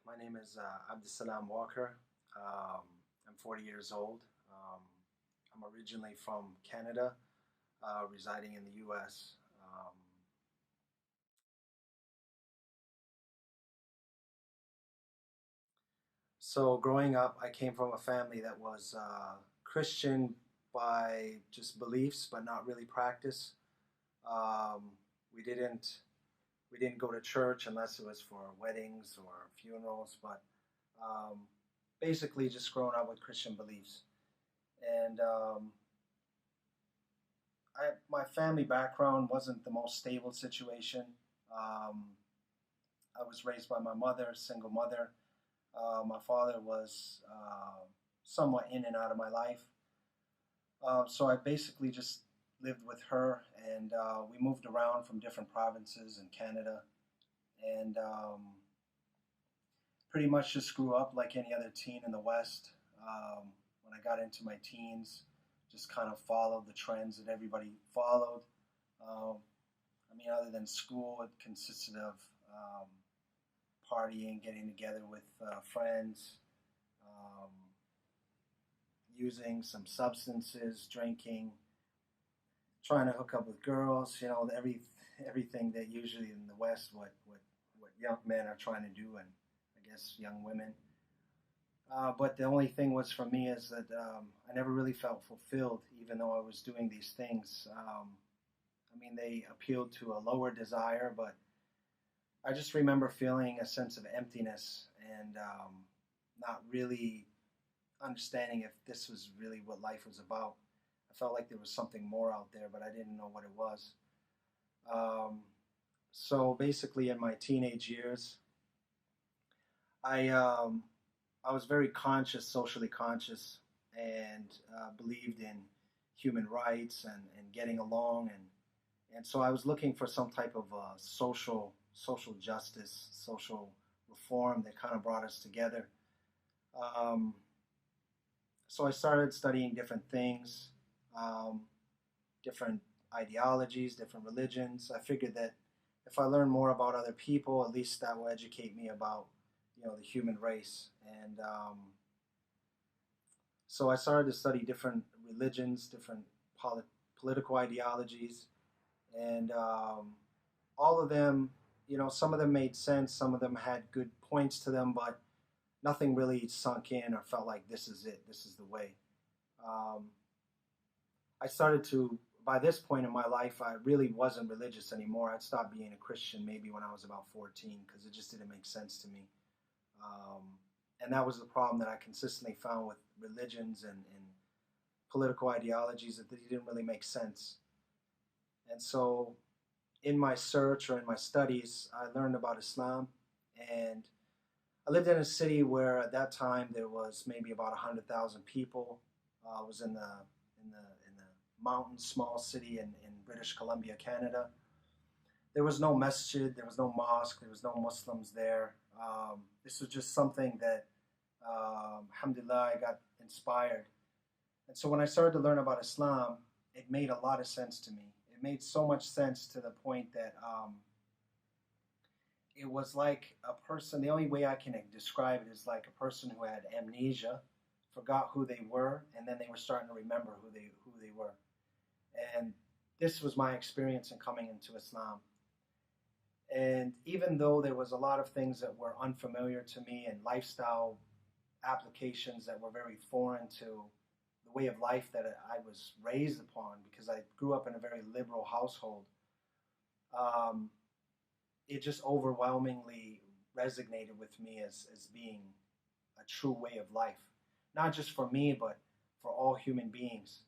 My name is Abdul Salam Walker. I'm 40 years old. I'm originally from Canada, residing in the U.S. So growing up, I came from a family that was Christian by just beliefs, but not really practice. Um, we didn't we didn't go to church unless it was for weddings or funerals, but um, basically just growing up with Christian beliefs. And my family background wasn't the most stable situation. Um, I was raised by my mother, single mother. My father was somewhat in and out of my life. So I basically just lived with her, and we moved around from different provinces in Canada, and pretty much just grew up like any other teen in the West. When I got into my teens, just kind of followed the trends that everybody followed. Um, I mean, other than school, it consisted of um, partying, getting together with friends, um, using some substances, drinking, trying to hook up with girls. Everything that usually in the West, what young men are trying to do, and I guess young women. But the only thing was for me is that I never really felt fulfilled, even though I was doing these things. I mean, they appealed to a lower desire, but I just remember feeling a sense of emptiness and not really understanding if this was really what life was about. I felt like there was something more out there, but I didn't know what it was. Um, so basically, in my teenage years, I um, I was very conscious, socially conscious, and believed in human rights and getting along, and so I was looking for some type of social justice, social reform that kind of brought us together. Um, so I started studying different things, um, different ideologies, different religions. I figured that if I learn more about other people, at least that will educate me about the human race. And so I started to study different religions, different political ideologies, and all of them, some of them made sense, some of them had good points to them, but nothing really sunk in or felt like this is it, this is the way. Um, I started to, by this point in my life, I really wasn't religious anymore. I'd stopped being a Christian maybe when I was about 14 because it just didn't make sense to me. Um, and that was the problem that I consistently found with religions and political ideologies, that they didn't really make sense. And so in my search or in my studies, I learned about Islam, and I lived in a city where at that time there was maybe about 100,000 people. I was in the mountain small city in British Columbia, Canada. There was no masjid, there was no mosque, there was no Muslims there. This was just something that, alhamdulillah, I got inspired. And so when I started to learn about Islam, it made a lot of sense to me. It made so much sense to the point that it was like a person, the only way I can describe it is like a person who had amnesia, forgot who they were, and then they were starting to remember who they were. And this was my experience in coming into Islam. And even though there was a lot of things that were unfamiliar to me and lifestyle applications that were very foreign to the way of life that I was raised upon, because I grew up in a very liberal household, um, it just overwhelmingly resonated with me as being a true way of life, not just for me, but for all human beings.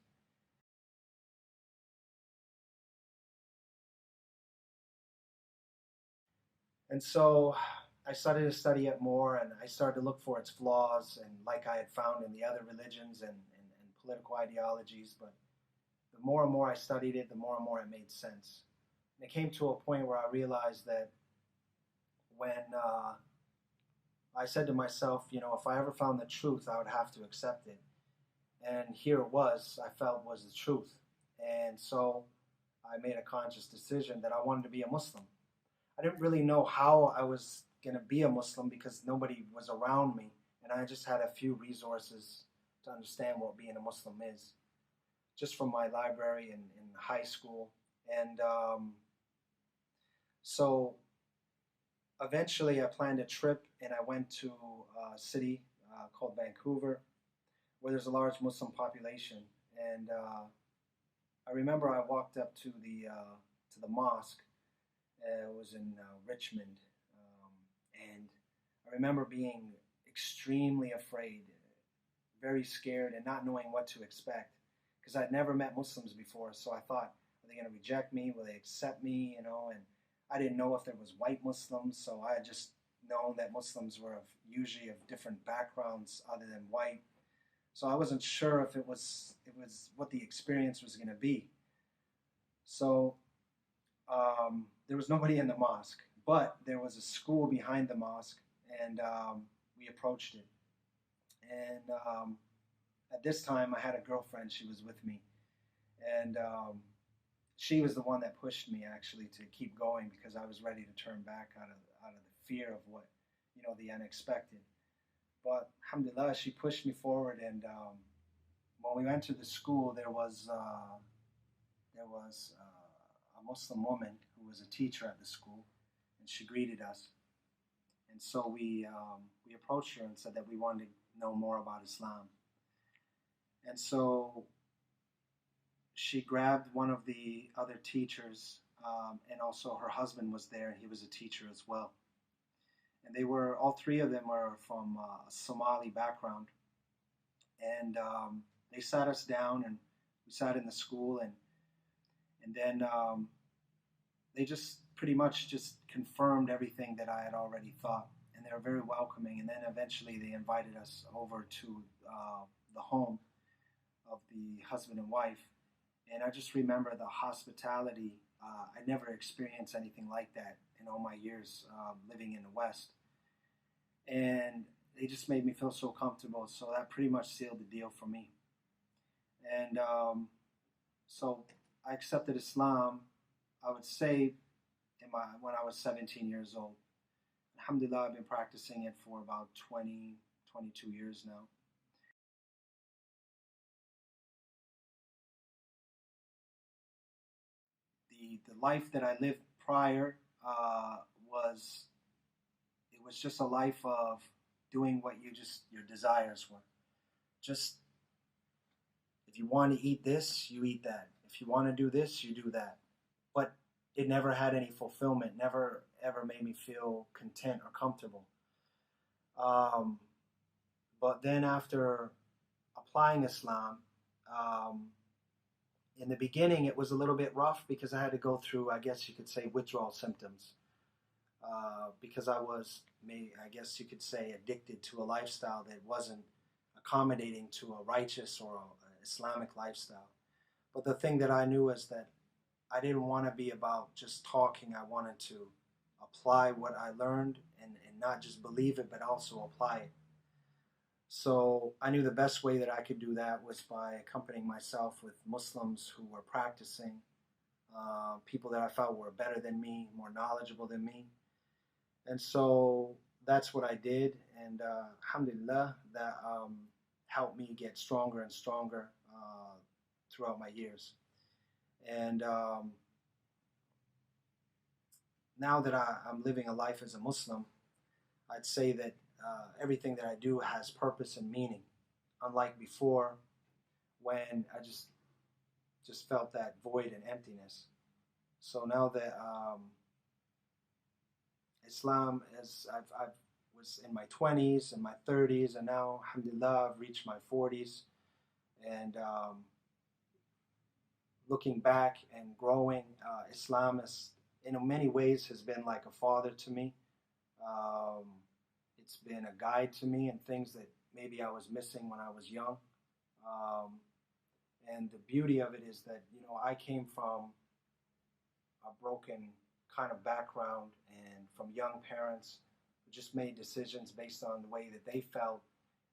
And so I started to study it more, and I started to look for its flaws, and like I had found in the other religions and political ideologies. But the more and more I studied it, the more and more it made sense. And it came to a point where I realized that when I said to myself, if I ever found the truth, I would have to accept it. And here it was, I felt was the truth. And so I made a conscious decision that I wanted to be a Muslim. I didn't really know how I was going to be a Muslim because nobody was around me, and I just had a few resources to understand what being a Muslim is, just from my library in high school. And so eventually I planned a trip and I went to a city called Vancouver, where there's a large Muslim population. And I remember I walked up to the mosque. It was in Richmond, and I remember being extremely afraid, very scared, and not knowing what to expect because I'd never met Muslims before. So I thought, are they going to reject me? Will they accept me? You know, and I didn't know if there was white Muslims, so I had just known that Muslims were usually of different backgrounds other than white. So I wasn't sure if it was what the experience was going to be. So there was nobody in the mosque, but there was a school behind the mosque, and we approached it. And at this time, I had a girlfriend. She was with me, and she was the one that pushed me actually to keep going because I was ready to turn back out of the fear of what, the unexpected. But alhamdulillah, she pushed me forward, and when we entered the school, there was a Muslim woman who was a teacher at the school, and she greeted us. And so we approached her and said that we wanted to know more about Islam. And so she grabbed one of the other teachers, and also her husband was there, and he was a teacher as well. And all three of them are from a Somali background. And they sat us down, and we sat in the school, and then they just pretty much just confirmed everything that I had already thought, and they were very welcoming. And then eventually they invited us over to the home of the husband and wife, and I just remember the hospitality. I never experienced anything like that in all my years living in the West, and they just made me feel so comfortable. So that pretty much sealed the deal for me. And so I accepted Islam, I would say, when I was 17 years old. Alhamdulillah, I've been practicing it for about 22 years now. The life that I lived prior was it was just a life of doing what your desires were. Just if you want to eat this, you eat that. If you want to do this, you do that. But it never had any fulfillment, never ever made me feel content or comfortable. Um, but then after applying Islam, um, in the beginning it was a little bit rough because I had to go through, I guess you could say, withdrawal symptoms. Because I guess you could say, addicted to a lifestyle that wasn't accommodating to a righteous or a Islamic lifestyle. But the thing that I knew is that I didn't want to be about just talking. I wanted to apply what I learned and not just believe it, but also apply it. So I knew the best way that I could do that was by accompanying myself with Muslims who were practicing, people that I felt were better than me, more knowledgeable than me. And so that's what I did, and alhamdulillah, that helped me get stronger and stronger throughout my years. And now that I'm living a life as a Muslim, I'd say that everything that I do has purpose and meaning, unlike before when I just felt that void and emptiness. So now that Islam, as I was in my 20s and my 30s, and now, alhamdulillah, I've reached my 40s, and looking back and growing, Islam is, in many ways, has been like a father to me. It's been a guide to me in things that maybe I was missing when I was young. And the beauty of it is that, I came from a broken kind of background and from young parents who just made decisions based on the way that they felt,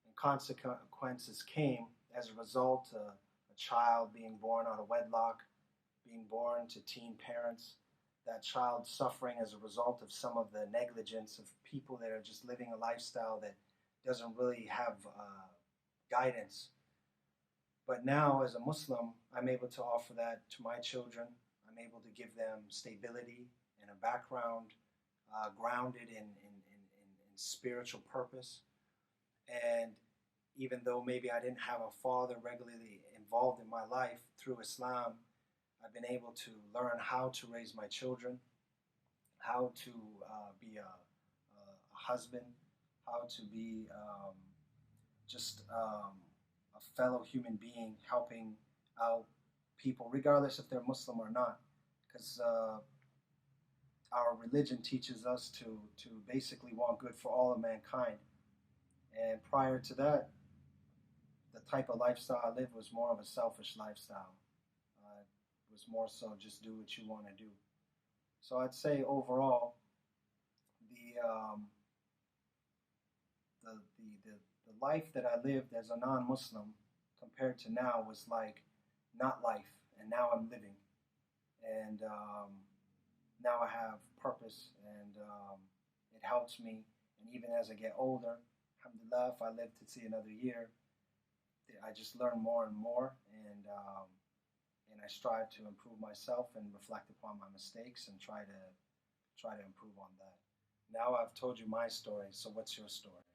and consequences came as a result. A child being born out of wedlock, being born to teen parents, that child suffering as a result of some of the negligence of people that are just living a lifestyle that doesn't really have guidance. But now, as a Muslim, I'm able to offer that to my children. I'm able to give them stability and a background grounded in spiritual purpose. And even though maybe I didn't have a father regularly involved in my life, through Islam, I've been able to learn how to raise my children, how to be a husband, how to be just a fellow human being, helping out people, regardless if they're Muslim or not. Because our religion teaches us to basically want good for all of mankind. And prior to that, the type of lifestyle I lived was more of a selfish lifestyle. It was more so just do what you want to do. So I'd say overall, the um, the life that I lived as a non-Muslim compared to now was like not life, and now I'm living, and now I have purpose, and it helps me. And even as I get older, alhamdulillah, if I live to see another year, I just learn more and more, and I strive to improve myself and reflect upon my mistakes and try to improve on that. Now I've told you my story, so what's your story?